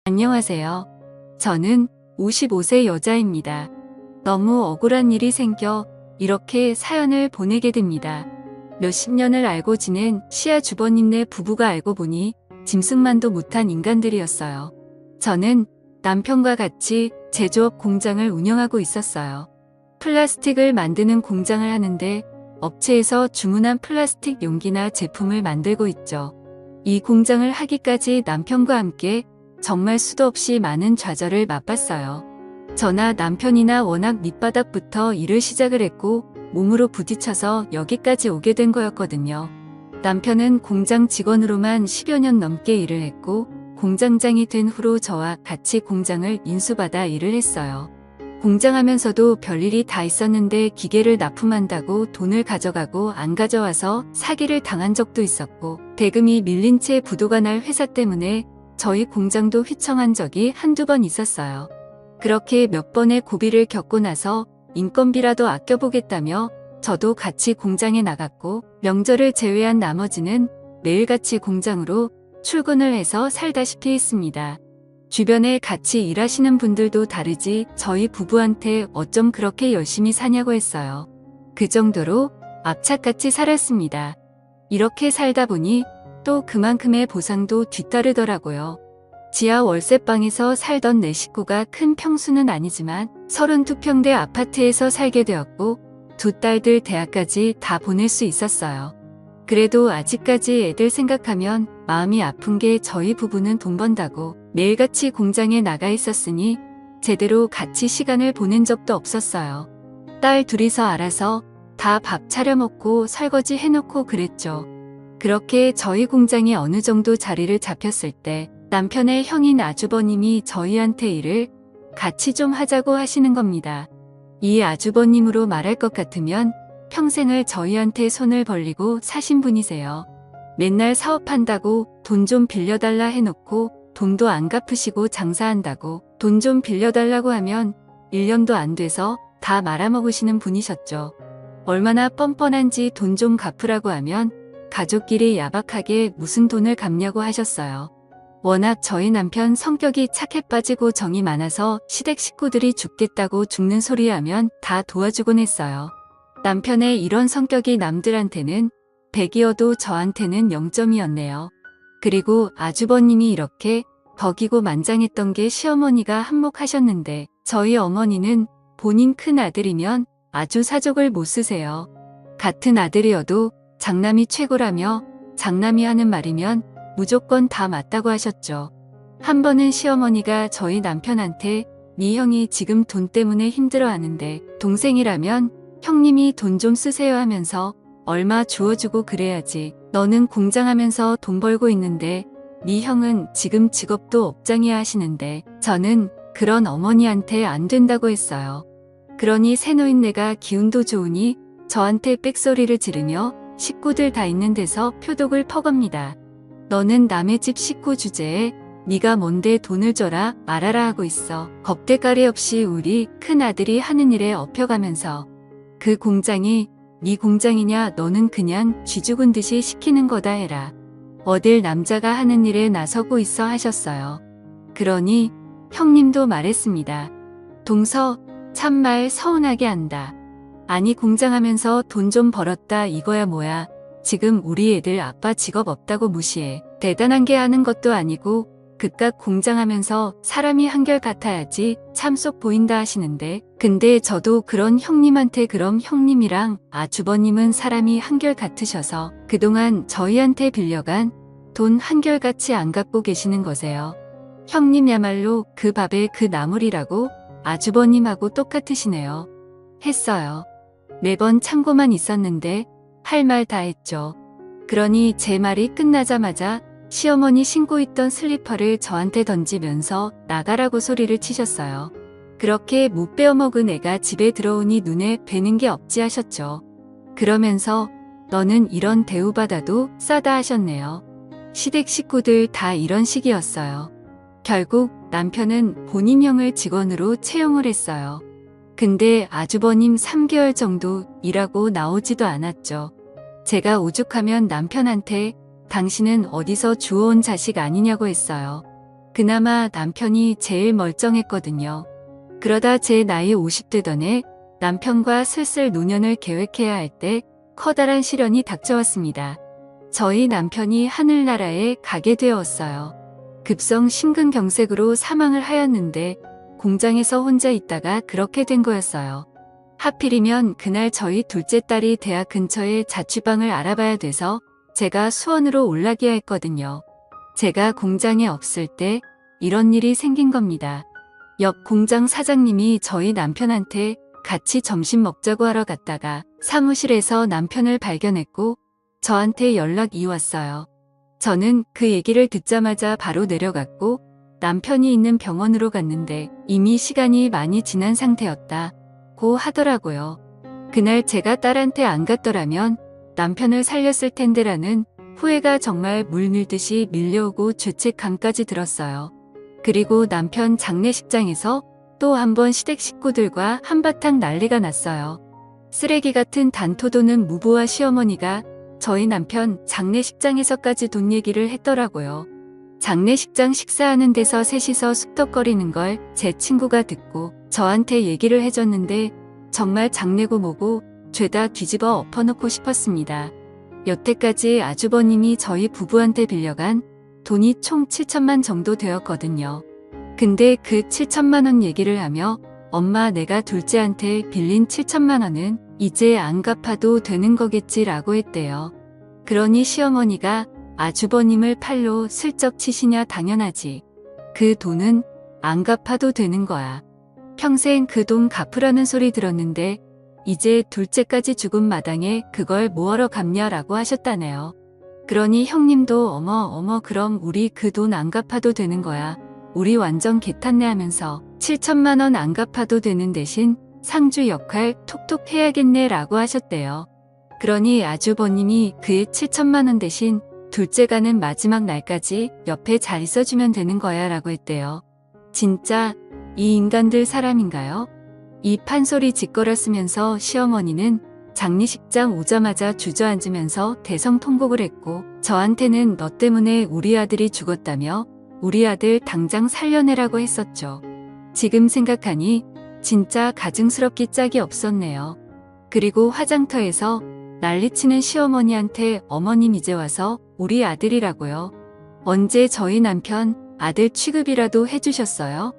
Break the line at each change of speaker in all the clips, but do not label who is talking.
안녕하세요. 저는 55세 여자입니다. 너무 억울한 일이 생겨 이렇게 사연을 보내게 됩니다. 몇십 년을 알고 지낸 시아 주버님네 부부가 알고 보니 짐승만도 못한 인간들이었어요. 저는 남편과 같이 제조업 공장을 운영하고 있었어요. 플라스틱을 만드는 공장을 하는데 업체에서 주문한 플라스틱 용기나 제품을 만들고 있죠. 이 공장을 하기까지 남편과 함께 정말 수도 없이 많은 좌절을 맛봤어요. 저나 남편이나 워낙 밑바닥부터 일을 시작을 했고 몸으로 부딪혀서 여기까지 오게 된 거였거든요. 남편은 공장 직원으로만 10여 년 넘게 일을 했고 공장장이 된 후로 저와 같이 공장을 인수받아 일을 했어요. 공장하면서도 별일이 다 있었는데 기계를 납품한다고 돈을 가져가고 안 가져와서 사기를 당한 적도 있었고 대금이 밀린 채 부도가 날 회사 때문에 저희 공장도 휘청한 적이 한두 번 있었어요. 그렇게 몇 번의 고비를 겪고 나서 인건비라도 아껴보겠다며 저도 같이 공장에 나갔고 명절을 제외한 나머지는 매일같이 공장으로 출근을 해서 살다시피 했습니다. 주변에 같이 일하시는 분들도 다르지 저희 부부한테 어쩜 그렇게 열심히 사냐고 했어요. 그 정도로 악착같이 살았습니다. 이렇게 살다 보니 또 그만큼의 보상도 뒤따르더라고요. 지하 월세방에서 살던 내 식구가 큰 평수는 아니지만 32평대 아파트에서 살게 되었고 두 딸들 대학까지 다 보낼 수 있었어요. 그래도 아직까지 애들 생각하면 마음이 아픈 게 저희 부부는 돈 번다고 매일같이 공장에 나가 있었으니 제대로 같이 시간을 보낸 적도 없었어요. 딸 둘이서 알아서 다 밥 차려 먹고 설거지 해놓고 그랬죠. 그렇게 저희 공장이 어느 정도 자리를 잡혔을 때 남편의 형인 아주버님이 저희한테 일을 같이 좀 하자고 하시는 겁니다. 이 아주버님으로 말할 것 같으면 평생을 저희한테 손을 벌리고 사신 분이세요. 맨날 사업한다고 돈 좀 빌려달라 해놓고 돈도 안 갚으시고 장사한다고 돈 좀 빌려달라고 하면 1년도 안 돼서 다 말아먹으시는 분이셨죠. 얼마나 뻔뻔한지 돈 좀 갚으라고 하면 가족끼리 야박하게 무슨 돈을 갚냐고 하셨어요. 워낙 저희 남편 성격이 착해 빠지고 정이 많아서 시댁 식구들이 죽겠다고 죽는 소리 하면 다 도와주곤 했어요. 남편의 이런 성격이 남들한테는 100이어도 저한테는 0점이었네요. 그리고 아주버님이 이렇게 덕이고 만장했던 게 시어머니가 한몫하셨는데 저희 어머니는 본인 큰 아들이면 아주 사족을 못 쓰세요. 같은 아들이어도 장남이 최고라며 장남이 하는 말이면 무조건 다 맞다고 하셨죠. 한 번은 시어머니가 저희 남편한테 네 형이 지금 돈 때문에 힘들어하는데 동생이라면 형님이 돈 좀 쓰세요 하면서 얼마 주워주고 그래야지. 너는 공장하면서 돈 벌고 있는데 네 형은 지금 직업도 업장이야 하시는데 저는 그런 어머니한테 안 된다고 했어요. 그러니 새노인네가 기운도 좋으니 저한테 빽소리를 지르며 식구들 다 있는 데서 표독을 퍼겁니다. 너는 남의 집 식구 주제에 네가 뭔데 돈을 줘라 말아라 하고 있어. 겁대가리 없이 우리 큰아들이 하는 일에 업혀가면서 그 공장이 네 공장이냐 너는 그냥 쥐 죽은 듯이 시키는 거다 해라. 어딜 남자가 하는 일에 나서고 있어 하셨어요. 그러니 형님도 말했습니다. 동서 참말 서운하게 한다. 아니 공장하면서 돈 좀 벌었다 이거야 뭐야. 지금 우리 애들 아빠 직업 없다고 무시해. 대단한 게 하는 것도 아니고 그깟 공장하면서 사람이 한결같아야지 참 쏙 보인다 하시는데 근데 저도 그런 형님한테 그럼 형님이랑 아주버님은 사람이 한결같으셔서 그동안 저희한테 빌려간 돈 한결같이 안 갚고 계시는 거세요. 형님야말로 그 밥에 그 나물이라고 아주버님하고 똑같으시네요. 했어요. 매번 참고만 있었는데 할 말 다 했죠. 그러니 제 말이 끝나자마자 시어머니 신고 있던 슬리퍼를 저한테 던지면서 나가라고 소리를 치셨어요. 그렇게 못 베어먹은 애가 집에 들어오니 눈에 뵈는 게 없지 하셨죠. 그러면서 너는 이런 대우받아도 싸다 하셨네요. 시댁 식구들 다 이런 식이었어요. 결국 남편은 본인 형을 직원으로 채용을 했어요. 근데 아주버님 3개월 정도 일하고 나오지도 않았죠. 제가 오죽하면 남편한테 당신은 어디서 주워온 자식 아니냐고 했어요. 그나마 남편이 제일 멀쩡했거든요. 그러다 제 나이 50대던 해 남편과 슬슬 노년을 계획해야 할 때 커다란 시련이 닥쳐왔습니다. 저희 남편이 하늘나라에 가게 되었어요. 급성 심근경색으로 사망을 하였는데 공장에서 혼자 있다가 그렇게 된 거였어요. 하필이면 그날 저희 둘째 딸이 대학 근처에 자취방을 알아봐야 돼서 제가 수원으로 올라가야 했거든요. 제가 공장에 없을 때 이런 일이 생긴 겁니다. 옆 공장 사장님이 저희 남편한테 같이 점심 먹자고 하러 갔다가 사무실에서 남편을 발견했고 저한테 연락이 왔어요. 저는 그 얘기를 듣자마자 바로 내려갔고 남편이 있는 병원으로 갔는데 이미 시간이 많이 지난 상태였다고 하더라고요. 그날 제가 딸한테 안 갔더라면 남편을 살렸을 텐데라는 후회가 정말 물 밀듯이 밀려오고 죄책감까지 들었어요. 그리고 남편 장례식장에서 또 한 번 시댁 식구들과 한바탕 난리가 났어요. 쓰레기 같은 단토도는 무부와 시어머니가 저희 남편 장례식장에서까지 돈 얘기를 했더라고요. 장례식장 식사하는 데서 셋이서 쑥덕거리는 걸 제 친구가 듣고 저한테 얘기를 해줬는데 정말 장례고 뭐고 죄다 뒤집어 엎어놓고 싶었습니다. 여태까지 아주버님이 저희 부부한테 빌려간 돈이 총 7천만 정도 되었거든요. 근데 그 7천만 원 얘기를 하며 엄마 내가 둘째한테 빌린 7천만 원은 이제 안 갚아도 되는 거겠지라고 했대요. 그러니 시어머니가 아주버님을 팔로 슬쩍 치시냐 당연하지. 그 돈은 안 갚아도 되는 거야. 평생 그 돈 갚으라는 소리 들었는데 이제 둘째까지 죽은 마당에 그걸 뭐하러 갚냐라고 하셨다네요. 그러니 형님도 어머 그럼 우리 그 돈 안 갚아도 되는 거야. 우리 완전 개탄내 하면서 7천만 원 안 갚아도 되는 대신 상주 역할 톡톡 해야겠네 라고 하셨대요. 그러니 아주버님이 그의 7천만 원 대신 둘째 가는 마지막 날까지 옆에 잘 있어주면 되는 거야 라고 했대요. 진짜 이 인간들 사람인가요? 이 판소리 짓거렸으면서 시어머니는 장례식장 오자마자 주저앉으면서 대성통곡을 했고 저한테는 너 때문에 우리 아들이 죽었다며 우리 아들 당장 살려내라고 했었죠. 지금 생각하니 진짜 가증스럽기 짝이 없었네요. 그리고 화장터에서 난리치는 시어머니한테 어머님 이제 와서 우리 아들이라고요. 언제 저희 남편 아들 취급이라도 해주셨어요?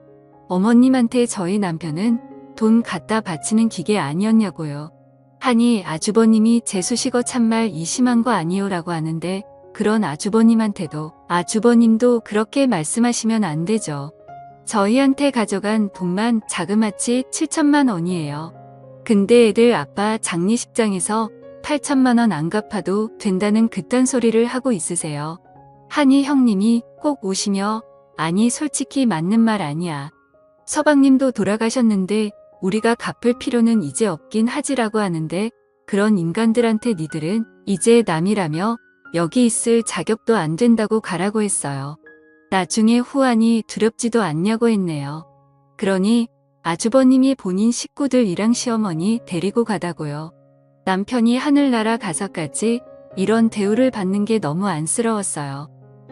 어머님한테 저희 남편은 돈 갖다 바치는 기계 아니었냐고요. 하니 아주버님이 재수식어 참말 이 심한 거 아니요라고 하는데 그런 아주버님한테도 아주버님도 그렇게 말씀하시면 안 되죠. 저희한테 가져간 돈만 자그마치 7천만 원이에요. 근데 애들 아빠 장례식장에서 8천만 원 안 갚아도 된다는 그딴 소리를 하고 있으세요. 하니 형님이 꼭 오시며 아니 솔직히 맞는 말 아니야. 서방님도 돌아가셨는데 우리가 갚을 필요는 이제 없긴 하지라고 하는데 그런 인간들한테 니들은 이제 남이라며 여기 있을 자격도 안 된다고 가라고 했어요. 나중에 후환이 두렵지도 않냐고 했네요. 그러니 아주버님이 본인 식구들이랑 시어머니 데리고 가다고요. 남편이 하늘나라 가서까지 이런 대우를 받는 게 너무 안쓰러웠어요.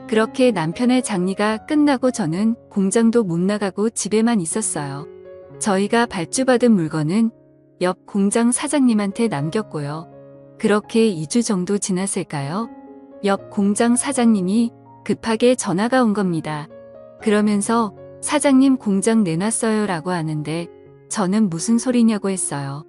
그렇게 남편의 장례가 끝나고 저는 공장도 못 나가고 집에만 있었어요. 저희가 발주받은 물건은 옆 공장 사장님한테 남겼고요. 그렇게 2주 정도 지났을까요? 옆 공장 사장님이 급하게 전화가 온 겁니다. 그러면서 사장님 공장 내놨어요 라고 하는데 저는 무슨 소리냐고 했어요.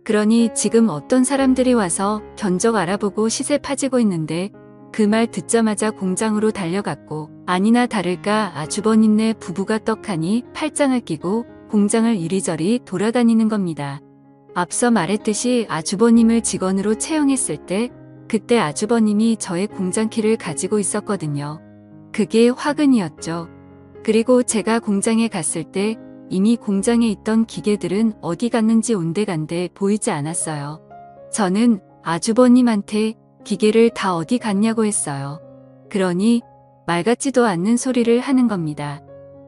그러니 지금 어떤 사람들이 와서 견적 알아보고 시세 파지고 있는데 그 말 듣자마자 공장으로 달려갔고 아니나 다를까 아주버님네 부부가 떡하니 팔짱을 끼고 공장을 이리저리 돌아다니는 겁니다. 앞서 말했듯이 아주버님을 직원으로 채용했을 때 그때 아주버님이 저의 공장키를 가지고 있었거든요. 그게 화근이었죠. 그리고 제가 공장에 갔을 때 이미 공장에 있던 기계들은 어디 갔는지 온데간데 보이지 않았어요. 저는 아주버님한테 기계를 다 어디 갔냐고 했어요. 그러니 말 같지도 않는 소리를 하는 겁니다.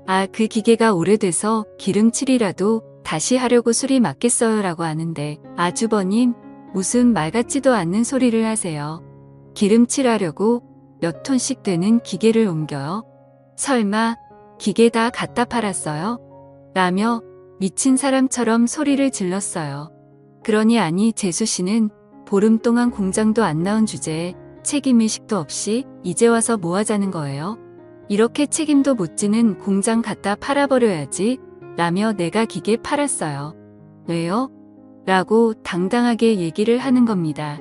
아, 그 기계가 오래돼서 기름칠이라도 다시 하려고 수리 맞겠어요 라고 하는데 아주버님 무슨 말 같지도 않는 소리를 하세요. 기름칠하려고 몇 톤씩 되는 기계를 옮겨요? 설마 기계 다 갖다 팔았어요? 라며 미친 사람처럼 소리를 질렀어요. 그러니 아니 재수 씨는 보름 동안 공장도 안 나온 주제에 책임의식도 없이 이제 와서 뭐 하자는 거예요? 이렇게 책임도 못 지는 공장 갖다 팔아버려야지 라며 내가 기계 팔았어요. 왜요? 라고 당당하게 얘기를 하는 겁니다.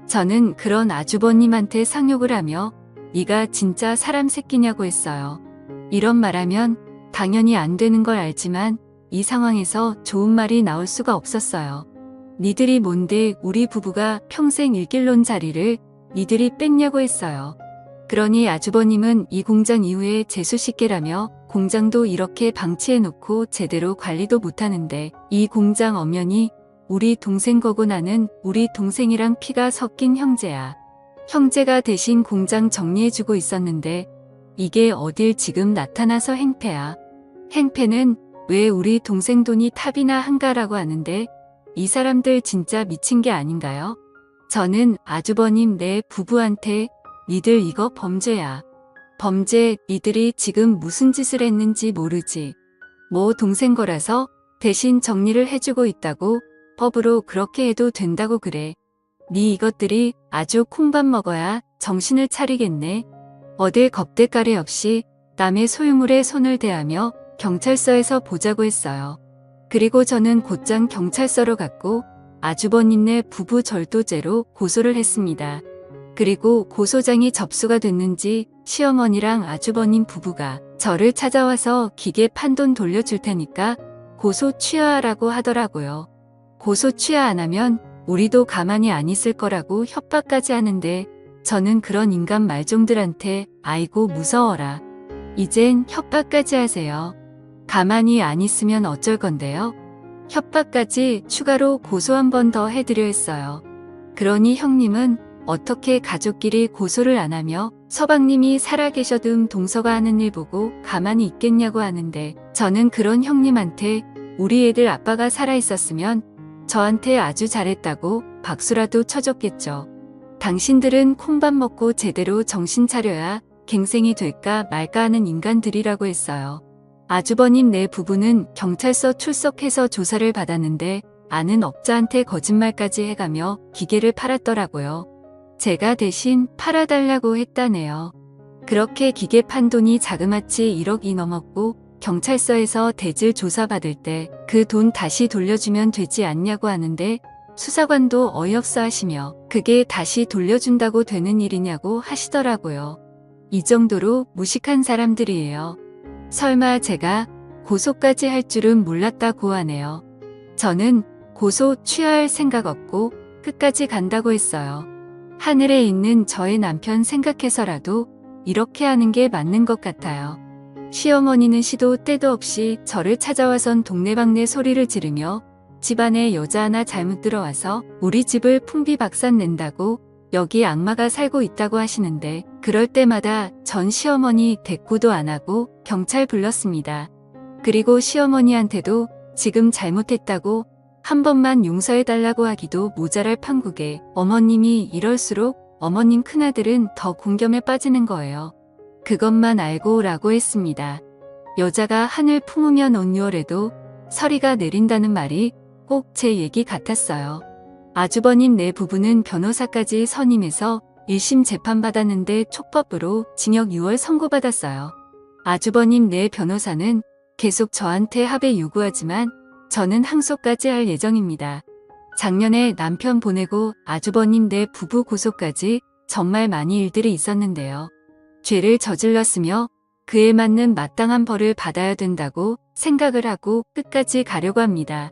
저는 그런 아주버님한테 상욕을 하며 네가 진짜 사람 새끼냐고 했어요. 이런 말하면 당연히 안 되는 걸 알지만 이 상황에서 좋은 말이 나올 수가 없었어요. 니들이 뭔데 우리 부부가 평생 일길론 자리를 니들이 뺐냐고 했어요. 그러니 아주버님은 이 공장 이후에 재수식계라며 공장도 이렇게 방치해놓고 제대로 관리도 못하는데 이 공장 엄연히 우리 동생 거고 나는 우리 동생이랑 피가 섞인 형제야. 형제가 대신 공장 정리해주고 있었는데 이게 어딜 지금 나타나서 행패야. 행패는 왜 우리 동생 돈이 탑이나 한가라고 하는데 이 사람들 진짜 미친 게 아닌가요? 저는 아주버님 내 부부한테 니들 이거 범죄야. 범죄 니들이 지금 무슨 짓을 했는지 모르지. 뭐 동생 거라서 대신 정리를 해주고 있다고 법으로 그렇게 해도 된다고 그래. 니 이것들이 아주 콩밥 먹어야 정신을 차리겠네. 어딜 겁대가리 없이 남의 소유물에 손을 대하며 경찰서에서 보자고 했어요. 그리고 저는 곧장 경찰서로 갔고 아주버님네 부부 절도죄로 고소를 했습니다. 그리고 고소장이 접수가 됐는지 시어머니랑 아주버님 부부가 저를 찾아와서 기계 판돈 돌려줄 테니까 고소 취하하라고 하더라고요. 고소 취하 안 하면 우리도 가만히 안 있을 거라고 협박까지 하는데 저는 그런 인간 말종들한테 아이고 무서워라. 이젠 협박까지 하세요. 가만히 안 있으면 어쩔 건데요? 협박까지 추가로 고소 한 번 더 해드려 했어요. 그러니 형님은 어떻게 가족끼리 고소를 안 하며 서방님이 살아계셔도 동서가 하는 일 보고 가만히 있겠냐고 하는데 저는 그런 형님한테 우리 애들 아빠가 살아있었으면 저한테 아주 잘했다고 박수라도 쳐줬겠죠. 당신들은 콩밥 먹고 제대로 정신 차려야 갱생이 될까 말까 하는 인간들이라고 했어요. 아주버님 네 부부는 경찰서 출석해서 조사를 받았는데 아는 업자한테 거짓말까지 해가며 기계를 팔았더라고요. 제가 대신 팔아달라고 했다네요. 그렇게 기계 판 돈이 자그마치 1억이 넘었고 경찰서에서 대질 조사받을 때 그 돈 다시 돌려주면 되지 않냐고 하는데 수사관도 어이없어 하시며 그게 다시 돌려준다고 되는 일이냐고 하시더라고요. 이 정도로 무식한 사람들이에요. 설마 제가 고소까지 할 줄은 몰랐다고 하네요. 저는 고소 취하할 생각 없고 끝까지 간다고 했어요. 하늘에 있는 저의 남편 생각해서라도 이렇게 하는 게 맞는 것 같아요. 시어머니는 시도 때도 없이 저를 찾아와선 동네방네 소리를 지르며 집안에 여자 하나 잘못 들어와서 우리 집을 풍비박산 낸다고 여기 악마가 살고 있다고 하시는데 그럴 때마다 전 시어머니 대꾸도 안 하고 경찰 불렀습니다. 그리고 시어머니한테도 지금 잘못했다고 한 번만 용서해달라고 하기도 모자랄 판국에 어머님이 이럴수록 어머님 큰아들은 더 공경에 빠지는 거예요. 그것만 알고 오라고 했습니다. 여자가 하늘 품으면 온유월에도 서리가 내린다는 말이 꼭 제 얘기 같았어요. 아주버님 네 부부는 변호사까지 선임해서 1심 재판받았는데 촉법으로 징역 6월 선고받았어요. 아주버님 네 변호사는 계속 저한테 합의 요구하지만 저는 항소까지 할 예정입니다. 작년에 남편 보내고 아주버님 네 부부 고소까지 정말 많이 일들이 있었는데요. 죄를 저질렀으며 그에 맞는 마땅한 벌을 받아야 된다고 생각을 하고 끝까지 가려고 합니다.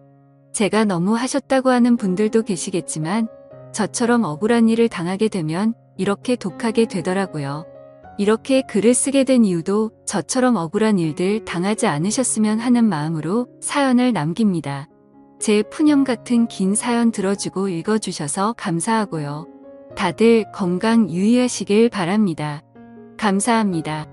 제가 너무 하셨다고 하는 분들도 계시겠지만 저처럼 억울한 일을 당하게 되면 이렇게 독하게 되더라고요. 이렇게 글을 쓰게 된 이유도 저처럼 억울한 일들 당하지 않으셨으면 하는 마음으로 사연을 남깁니다. 제 푸념 같은 긴 사연 들어주고 읽어주셔서 감사하고요. 다들 건강 유의하시길 바랍니다. 감사합니다.